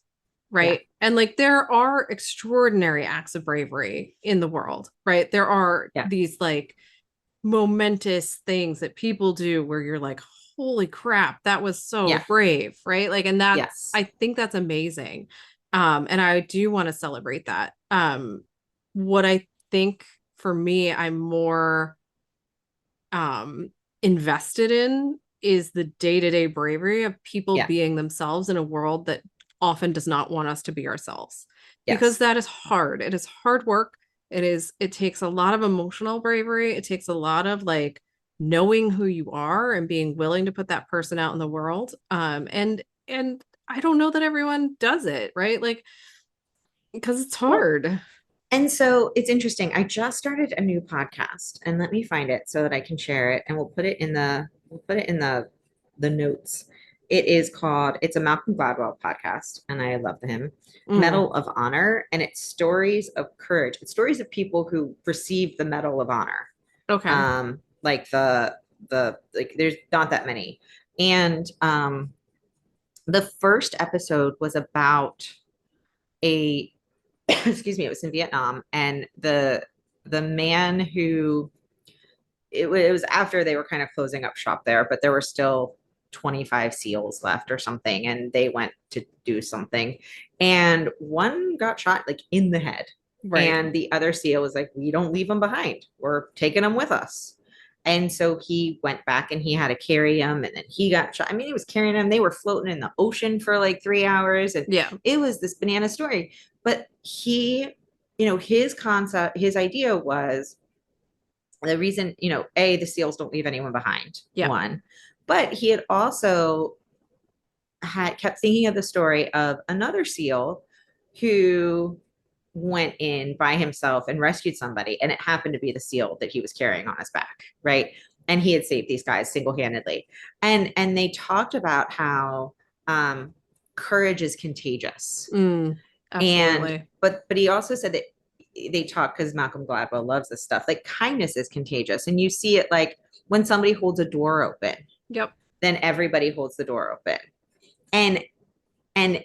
Right. Yeah. And like there are extraordinary acts of bravery in the world, right? There are Yeah. these like momentous things that people do where you're like, holy crap, that was so brave, right? Like, and that's, I think that's amazing. And I do want to celebrate that. What I think for me, I'm more invested in is the day-to-day bravery of people being themselves in a world that often does not want us to be ourselves. Because that is hard. It is hard work. It takes a lot of emotional bravery. It takes a lot of like knowing who you are and being willing to put that person out in the world. And I don't know that everyone does it, right? Like because it's hard. Well, and so it's interesting. I just started a new podcast, and let me find it so that I can share it, and we'll put it in the notes. It's a Malcolm Gladwell podcast, and I love him. Medal of Honor, and it's stories of courage. It's stories of people who received the Medal of Honor. Okay. Like like there's not that many. And the first episode was about a excuse me, it was in Vietnam, and the man who it was after they were kind of closing up shop there, but there were still 25 seals left or something, and they went to do something, and one got shot like in the head, Right. and the other seal was like, we don't leave them behind, we're taking them with us. And so he went back and he had to carry them, and then he got shot. I mean, he was carrying them, they were floating in the ocean for like 3 hours, and Yeah. it was this banana story. But he, you know, his concept, his idea was the reason, you know, the seals don't leave anyone behind. Yeah. One, but he had also had kept thinking of the story of another seal who went in by himself and rescued somebody, and it happened to be the seal that he was carrying on his back, right? And he had saved these guys single-handedly. And they talked about how courage is contagious. Absolutely. And but he also said that they talk, because Malcolm Gladwell loves this stuff, like kindness is contagious, and you see it like when somebody holds a door open, Yep. then everybody holds the door open. And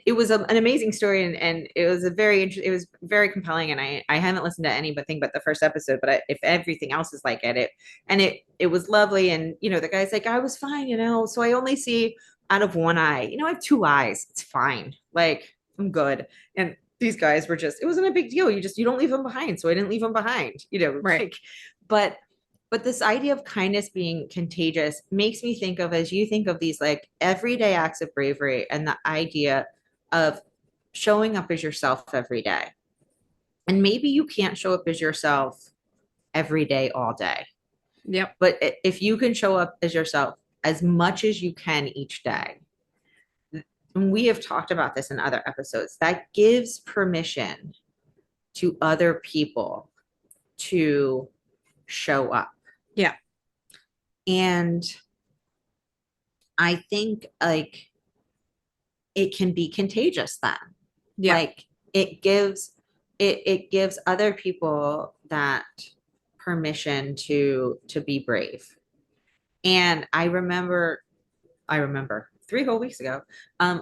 it was an amazing story, and it was it was very compelling, and I haven't listened to anything but the first episode, but if everything else is like it was lovely. And you know, the guy's like, I was fine, you know, so I only see out of one eye, you know, I have two eyes, it's fine, like I'm good. And these guys were just, it wasn't a big deal, you don't leave them behind, so I didn't leave them behind, you know, Right. like, but this idea of kindness being contagious makes me think of, as you think of these like everyday acts of bravery, and the idea of showing up as yourself every day. And maybe you can't show up as yourself every day, all day. Yep. But if you can show up as yourself as much as you can each day, and we have talked about this in other episodes, that gives permission to other people to show up. Yeah. And I think like it can be contagious then. Yeah. Like it gives other people that permission to be brave. And I remember 3 whole weeks ago,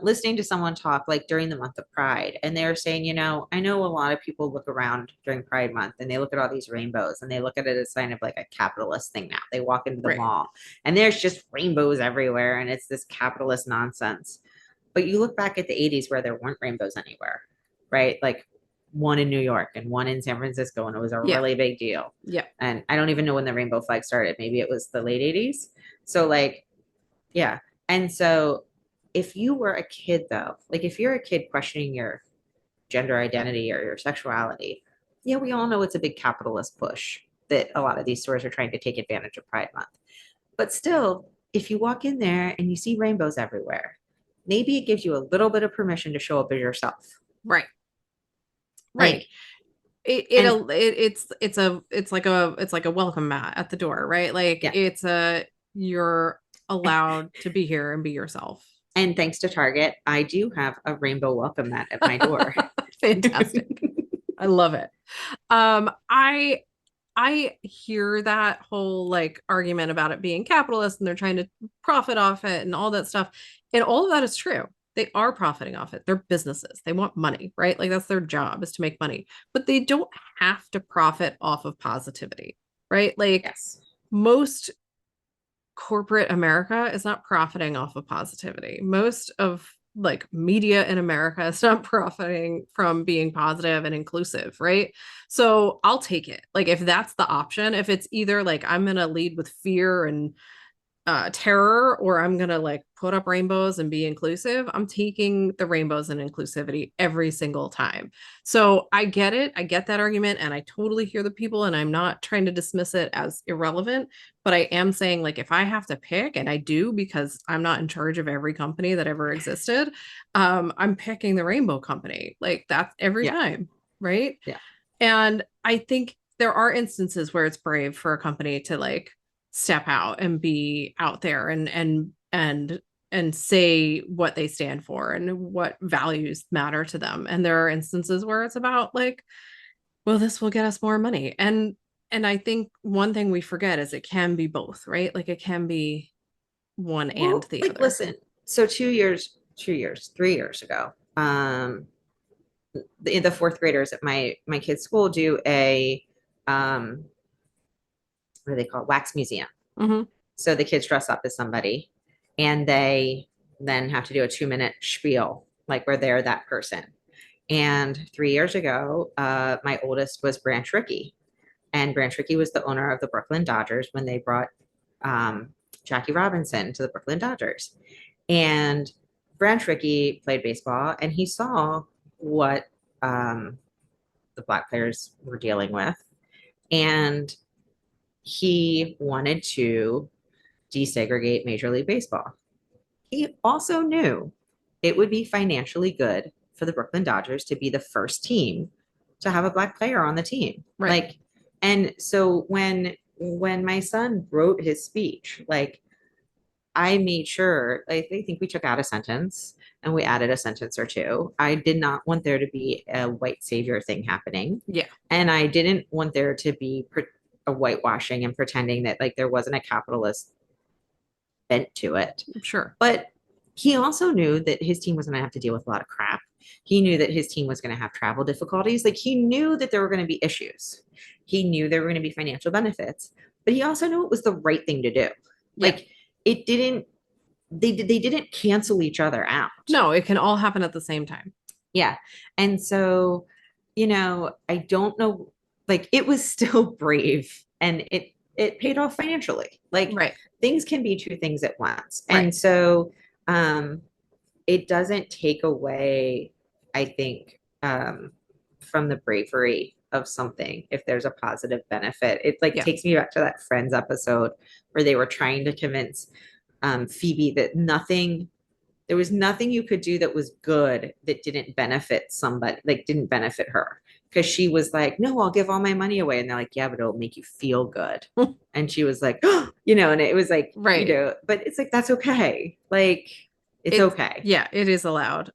listening to someone talk like during the month of Pride, and they were saying, you know, I know a lot of people look around during Pride Month and they look at all these rainbows and they look at it as kind of like a capitalist thing now. They walk into the Right. mall and there's just rainbows everywhere, and it's this capitalist nonsense. But you look back at the 80s where there weren't rainbows anywhere, right? Like one in New York and one in San Francisco, and it was a Yeah. really big deal. Yeah. And I don't even know when the rainbow flag started. Maybe it was the late 80s. So like, yeah. And so if you were a kid though, like if you're a kid questioning your gender identity or your sexuality, yeah, we all know it's a big capitalist push that a lot of these stores are trying to take advantage of Pride Month. But still, if you walk in there and you see rainbows everywhere, maybe it gives you a little bit of permission to show up as yourself. Right. Right. Like, It's like a welcome mat at the door, right? Like yeah. you're allowed to be here and be yourself. And thanks to Target, I do have a rainbow welcome mat at my door. Fantastic. I love it. I hear that whole like argument about it being capitalist and they're trying to profit off it and all that stuff. And all of that is true. They are profiting off it. They're businesses. They want money, right? Like that's their job, is to make money. But they don't have to profit off of positivity, right? Like Yes. most corporate America is not profiting off of positivity. Most of like media in America is not profiting from being positive and inclusive, right? So I'll take it. Like if that's the option, if it's either like I'm going to lead with fear and terror, or I'm gonna like put up rainbows and be inclusive, I'm taking the rainbows and inclusivity every single time. So I get it. I get that argument, and I totally hear the people, and I'm not trying to dismiss it as irrelevant, but I am saying like if I have to pick, and I do because I'm not in charge of every company that ever existed, I'm picking the rainbow company. Like that's every time, right? Yeah. And I think there are instances where it's brave for a company to like step out and be out there and say what they stand for and what values matter to them. And there are instances where it's about like, well, this will get us more money. And I think one thing we forget is it can be both, right? Like it can be one and the like, other. listen, so 2 years, 3 years ago, the fourth graders at my kids' school do a what do they call it? Wax museum. Mm-hmm. So the kids dress up as somebody and they then have to do a 2 minute spiel, like where they're that person. And 3 years ago, my oldest was Branch Rickey. And Branch Rickey was the owner of the Brooklyn Dodgers when they brought um, Jackie Robinson to the Brooklyn Dodgers. And Branch Rickey played baseball and he saw what the black players were dealing with. And he wanted to desegregate Major League Baseball. He also knew it would be financially good for the Brooklyn Dodgers to be the first team to have a black player on the team. Right. Like, and so when my son wrote his speech, like I made sure, I think we took out a sentence and we added a sentence or two. I did not want there to be a white savior thing happening. Yeah. And I didn't want there to be a whitewashing and pretending that like there wasn't a capitalist bent to it. Sure. But he also knew that his team was going to have to deal with a lot of crap. He knew that his team was going to have travel difficulties. Like he knew that there were going to be issues. He knew there were going to be financial benefits, but he also knew it was the right thing to do. Yeah. Like it didn't, they didn't cancel each other out. No, it can all happen at the same time. Yeah. And so, I don't know, like it was still brave and it paid off financially. Like Right. things can be two things at once. Right. And so it doesn't take away, I think, from the bravery of something if there's a positive benefit. It like Yeah. takes me back to that Friends episode where they were trying to convince Phoebe that there was nothing you could do that was good that didn't benefit somebody, like didn't benefit her. Because she was like, no, I'll give all my money away. And they're like, yeah, but it'll make you feel good. And she was like, oh, and it was like, right. But it's like, that's okay. Like, it's okay. Yeah, it is allowed.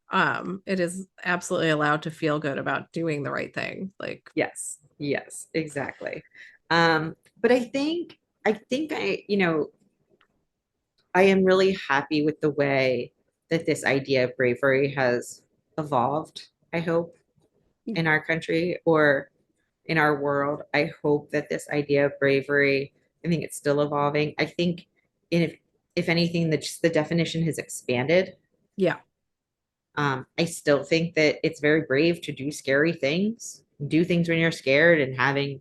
It is absolutely allowed to feel good about doing the right thing. Like, yes, exactly. But I think I am really happy with the way that this idea of bravery has evolved, I hope, in our country or in our world. I hope that this idea of bravery, I think it's still evolving. I think if anything, the definition has expanded. Yeah. I still think that it's very brave to do scary things, do things when you're scared and having,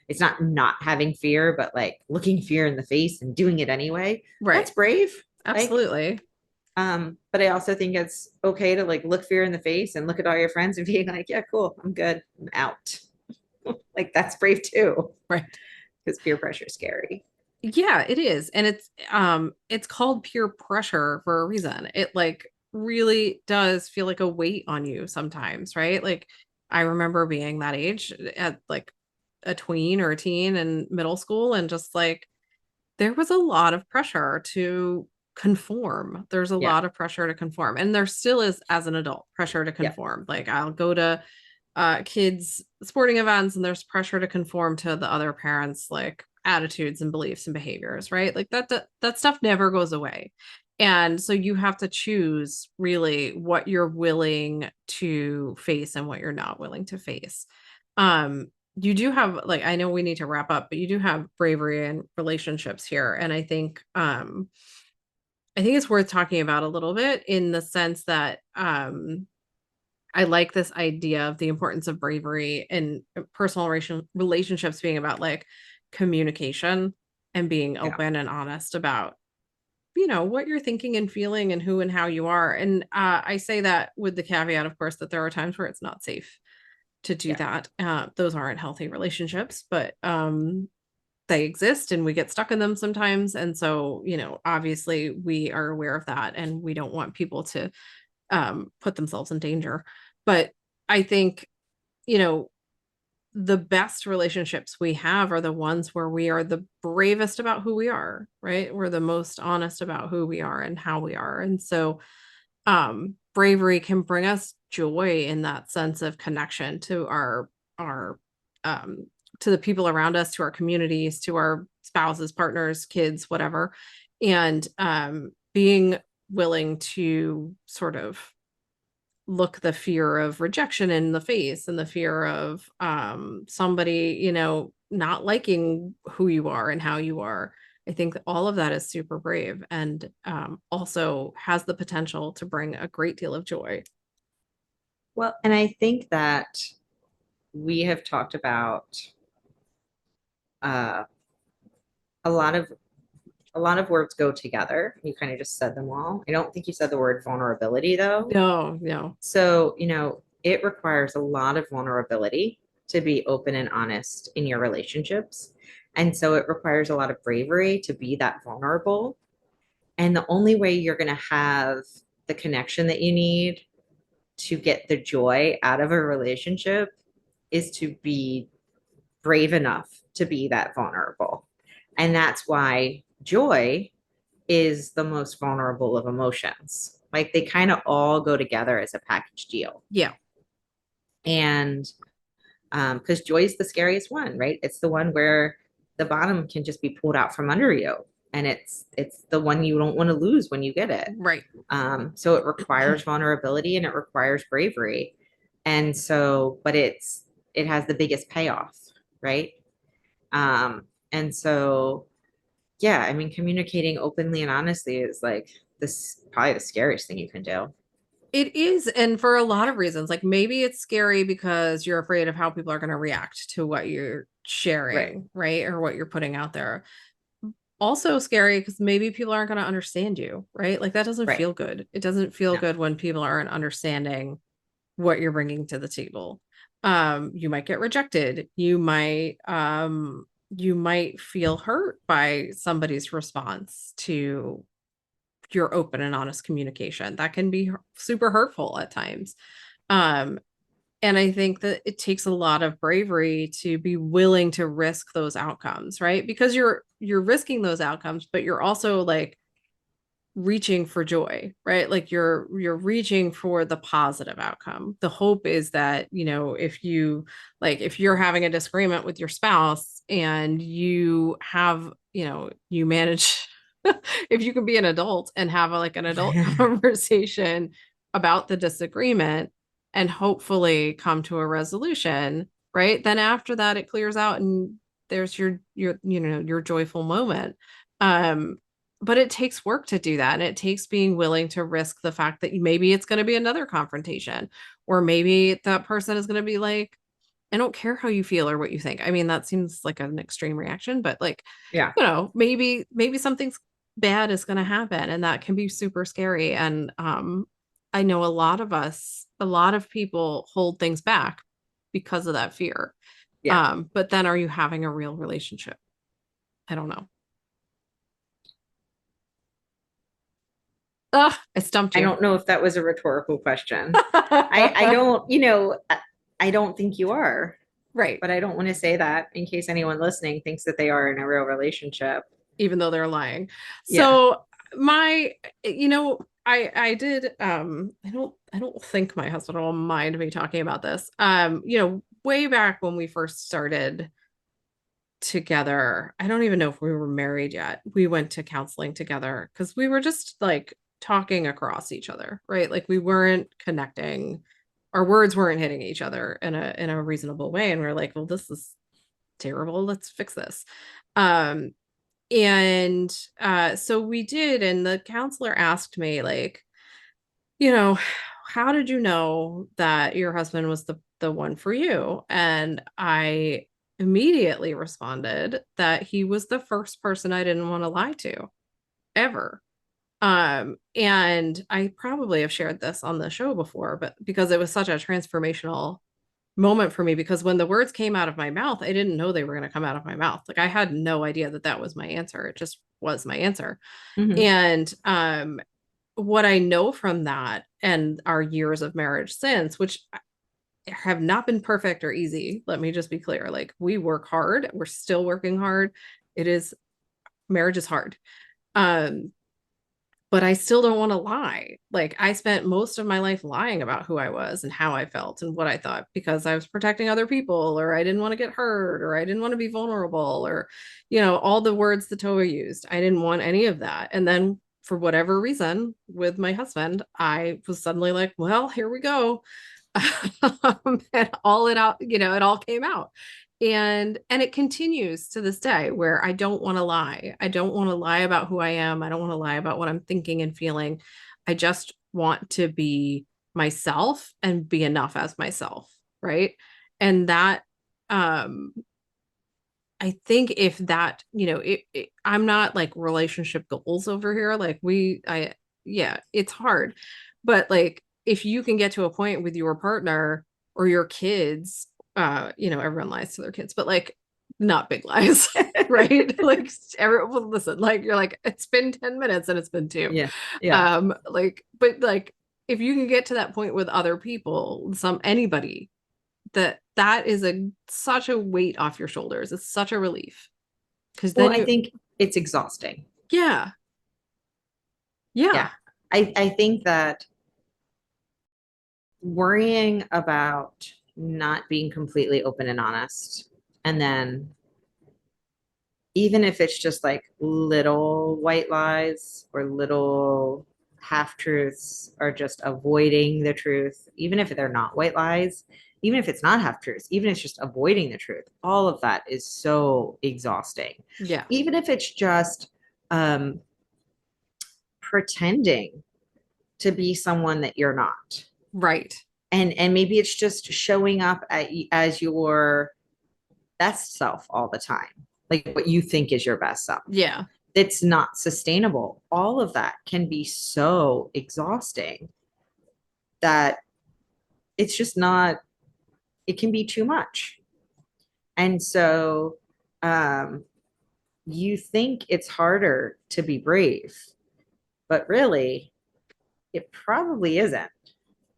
it's not having fear, but like looking fear in the face and doing it anyway. Right. That's brave. Absolutely. But I also think it's okay to like look fear in the face and look at all your friends and being like, yeah, cool, I'm good, I'm out. Like that's brave too. Right. Because peer pressure is scary. Yeah, it is. And it's called peer pressure for a reason. It like really does feel like a weight on you sometimes, right? Like I remember being that age at like a tween or a teen in middle school and just like there was a lot of pressure to conform. There's a lot of pressure to conform. And there still is as an adult pressure to conform. Like I'll go to kids sporting events and there's pressure to conform to the other parents like attitudes and beliefs and behaviors, right? Like that stuff never goes away. And so you have to choose really what you're willing to face and what you're not willing to face. You do have like I know we need to wrap up, but you do have bravery and relationships here. And I think it's worth talking about a little bit in the sense that I like this idea of the importance of bravery and personal relationships being about like communication and being open and honest about, what you're thinking and feeling and who and how you are. And I say that with the caveat, of course, that there are times where it's not safe to do that. Those aren't healthy relationships, but they exist and we get stuck in them sometimes. And so, obviously we are aware of that and we don't want people to put themselves in danger. But I think, the best relationships we have are the ones where we are the bravest about who we are, right? We're the most honest about who we are and how we are. And so bravery can bring us joy in that sense of connection to our to the people around us, to our communities, to our spouses, partners, kids, whatever. And being willing to sort of look the fear of rejection in the face and the fear of somebody, not liking who you are and how you are. I think that all of that is super brave and also has the potential to bring a great deal of joy. Well, and I think that we have talked about uh, a lot of words go together. You kind of just said them all. I don't think you said the word vulnerability though. No, no. So, it requires a lot of vulnerability to be open and honest in your relationships. And so it requires a lot of bravery to be that vulnerable. And the only way you're going to have the connection that you need to get the joy out of a relationship is to be brave enough to be that vulnerable. And that's why joy is the most vulnerable of emotions. Like they kind of all go together as a package deal. Yeah. And because joy is the scariest one, right? It's the one where the bottom can just be pulled out from under you. And it's the one you don't want to lose when you get it. Right. So it requires vulnerability and it requires bravery. And so, but it has the biggest payoff, right? And so, yeah, I mean, communicating openly and honestly is like this probably the scariest thing you can do. It is. And for a lot of reasons, like maybe it's scary because you're afraid of how people are going to react to what you're Right. sharing, right? Or what you're putting out there. Also scary because maybe people aren't going to understand you, right? Like that doesn't Right. feel good. It doesn't feel No. good when people aren't understanding what you're bringing to the table. You might get rejected. You might feel hurt by somebody's response to your open and honest communication. That can be super hurtful at times. Um, and I think that it takes a lot of bravery to be willing to risk those outcomes, right? Because you're risking those outcomes, but you're also like reaching for joy, right? Like you're reaching for the positive outcome. The hope is that, if you're having a disagreement with your spouse and you have, you manage if you can be an adult and have like an adult conversation about the disagreement and hopefully come to a resolution, right? Then after that it clears out and there's your joyful moment. Um but it takes work to do that. And it takes being willing to risk the fact that maybe it's going to be another confrontation, or maybe that person is going to be like, I don't care how you feel or what you think. I mean, that seems like an extreme reaction, but like, Yeah. maybe something's bad is going to happen and that can be super scary. And I know a lot of people hold things back because of that fear. Yeah. But then are you having a real relationship? I don't know. Ugh, I stumped I you. don't know if that was a rhetorical question. I don't, I don't think you are, Right. but I don't want to say that in case anyone listening thinks that they are in a real relationship. Even though they're lying. Yeah. So my, I did, I don't think my husband will mind me talking about this. Way back when we first started together, I don't even know if we were married yet. We went to counseling together because we were just like talking across each other, right? Like we weren't connecting. Our words weren't hitting each other in a reasonable way. And we are like, well, this is terrible. Let's fix this. Um, and so we did, and the counselor asked me, like, you know, how did you know that your husband was the one for you? And I immediately responded that he was the first person I didn't want to lie to ever. And I probably have shared this on the show before, but because it was such a transformational moment for me, because when the words came out of my mouth, I didn't know they were going to come out of my mouth. Like I had no idea that that was my answer. It just was my answer. Mhm. And what I know from that and our years of marriage since, which have not been perfect or easy, let me just be clear. Like we work hard, we're still working hard. It is Marriage is hard. Um, but I still don't want to lie. Like I spent most of my life lying about who I was and how I felt and what I thought because I was protecting other people, or I didn't want to get hurt, or I didn't want to be vulnerable, or all the words that Tova used. I didn't want any of that. And then for whatever reason, with my husband, I was suddenly like, well, here we go. And all it out, it all came out. And it continues to this day where I don't want to lie. I don't want to lie about who I am. I don't want to lie about what I'm thinking and feeling. I just want to be myself and be enough as myself, right? And that I think if that, I'm not like relationship goals over here. Like yeah, it's hard. But like, if you can get to a point with your partner or your kids, everyone lies to their kids, but like, not big lies, right? Like, everyone, listen, like, you're like, it's been 10 minutes and it's been two. Yeah. Yeah. But like, if you can get to that point with other people, anybody, that is such a weight off your shoulders. It's such a relief. Because Well, then I think it's exhausting. yeah. Yeah. Yeah. I think that worrying about not being completely open and honest, and then even if it's just like little white lies or little half truths or just avoiding the truth, even if they're not white lies, even if it's not half truths, even if it's just avoiding the truth, all of that is so exhausting. Yeah. Even if it's just pretending to be someone that you're not. Right. And maybe it's just showing up as your best self all the time, like what you think is your best self. Yeah. It's not sustainable. All of that can be so exhausting that it's just not, it can be too much. And so you think it's harder to be brave, but really, it probably isn't.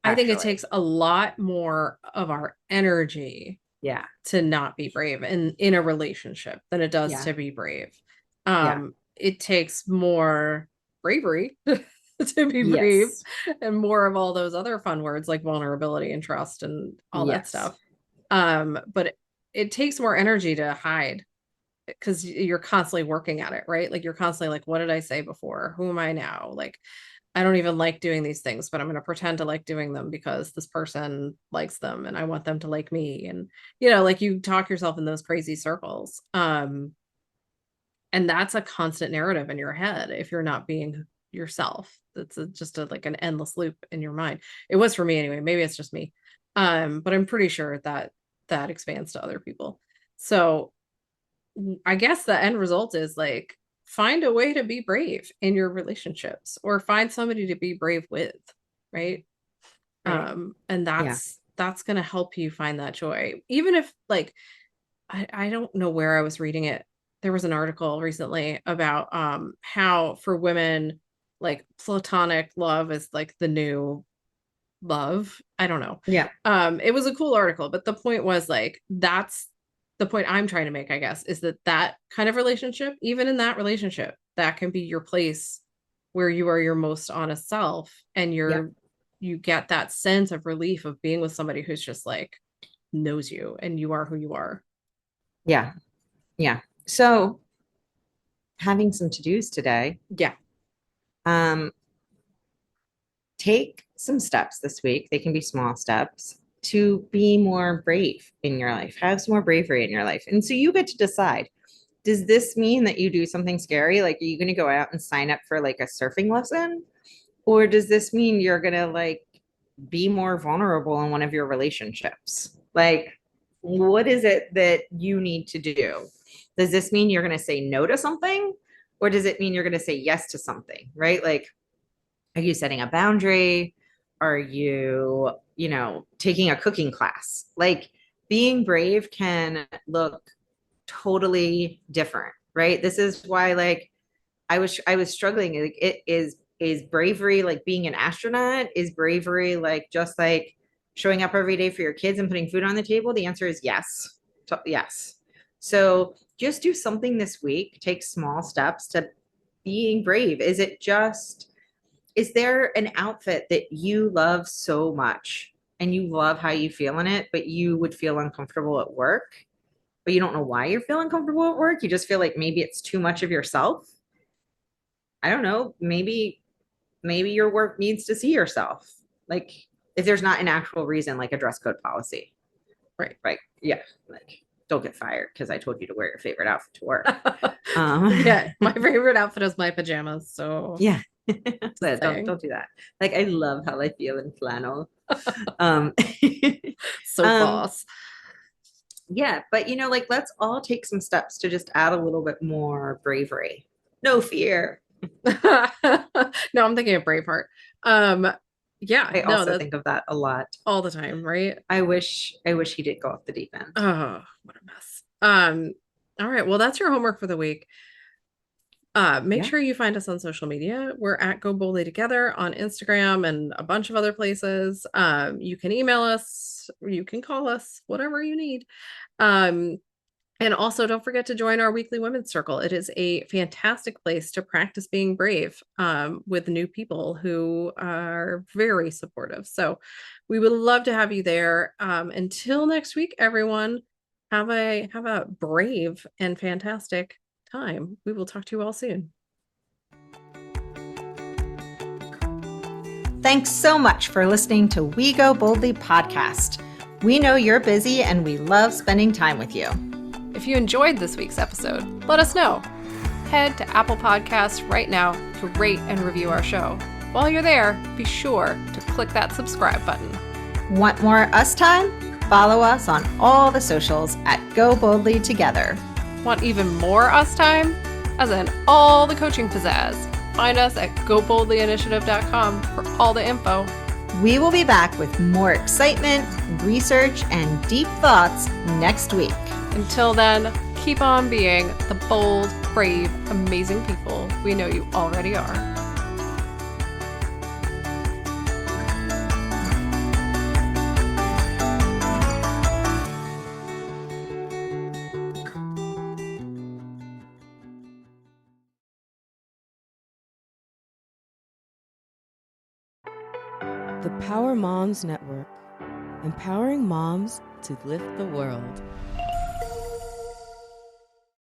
I think it Actually. takes a lot more of our energy Yeah. to not be brave in a relationship than it does Yeah. to be brave. Yeah. It takes more bravery to be brave, Yes. and more of all those other fun words like vulnerability and trust and all that Yes. stuff. But it takes more energy to hide because you're constantly working at it, right? Like, you're constantly like, what did I say before? Who am I now? Like, I don't even like doing these things, but I'm going to pretend to like doing them because this person likes them and I want them to like me. And, like, you talk yourself in those crazy circles. And that's a constant narrative in your head if you're not being yourself. It's just like an endless loop in your mind. It was for me anyway. Maybe it's just me. But I'm pretty sure that expands to other people. So I guess the end result is like, find a way to be brave in your relationships, or find somebody to be brave with, right? Right. And Yeah. that's going to help you find that joy. Even if, like, I don't know where I was reading it. There was an article recently about how for women, like, platonic love is like the new love. I don't know. Yeah. It was a cool article, but the point was, like, that's the point I'm trying to make, I guess, is that kind of relationship, even in that relationship, that can be your place where you are your most honest self, and Yeah. you get that sense of relief of being with somebody who's just like knows you and you are who you are. Yeah. Yeah. So having some to-dos today. Yeah. Um, take some steps this week. They can be small steps to be more brave in your life. Have some more bravery in your life. And so you get to decide, does this mean that you do something scary? Like, are you going to go out and sign up for like a surfing lesson? Or does this mean you're going to like be more vulnerable in one of your relationships? Like, what is it that you need to do? Does this mean you're going to say no to something? Or does it mean you're going to say yes to something? Right? Like, are you setting a boundary? Are you, taking a cooking class? Like, being brave can look totally different, right? This is why, like, I was struggling. Like, it is bravery like being an astronaut? Is bravery like just like showing up every day for your kids and putting food on the table? The answer is yes. Yes. So just do something this week. Take small steps to being brave. Is there an outfit that you love so much and you love how you feel in it, but you would feel uncomfortable at work, but you don't know why you're feeling comfortable at work? You just feel like maybe it's too much of yourself. I don't know, maybe your work needs to see yourself. Like if there's not an actual reason, like a dress code policy. Right. Right. Yeah. Like don't get fired because I told you to wear your favorite outfit to work. Yeah, my favorite outfit is my pajamas. So yeah. So saying. don't do that. Like I love how I feel in flannel. So boss. Yeah, but like let's all take some steps to just add a little bit more bravery. No fear. No, I'm thinking of Braveheart. Yeah, I no, also that's think of that a lot. all the time, right? I wish he did go off the deep end. Oh, what a mess. All right, well, that's your homework for the week. Make Yeah. sure you find us on social media. We're at Go Boldly Together on Instagram and a bunch of other places. You can email us, you can call us, whatever you need. And also, don't forget to join our weekly women's circle. It is a fantastic place to practice being brave with new people who are very supportive. So we would love to have you there. Until next week, everyone, have a brave and fantastic time. We will talk to you all soon. Thanks so much for listening to We Go Boldly podcast. We know you're busy and we love spending time with you. If you enjoyed this week's episode, let us know. Head to Apple Podcasts right now to rate and review our show. While you're there, be sure to click that subscribe button. Want more us time? Follow us on all the socials at Go Boldly Together. Want even more us time? As in all the coaching pizzazz. Find us at goboldlyinitiative.com for all the info. We will be back with more excitement, research, and deep thoughts next week. Until then, keep on being the bold, brave, amazing people we know you already are. The Power Moms Network, empowering moms to lift the world.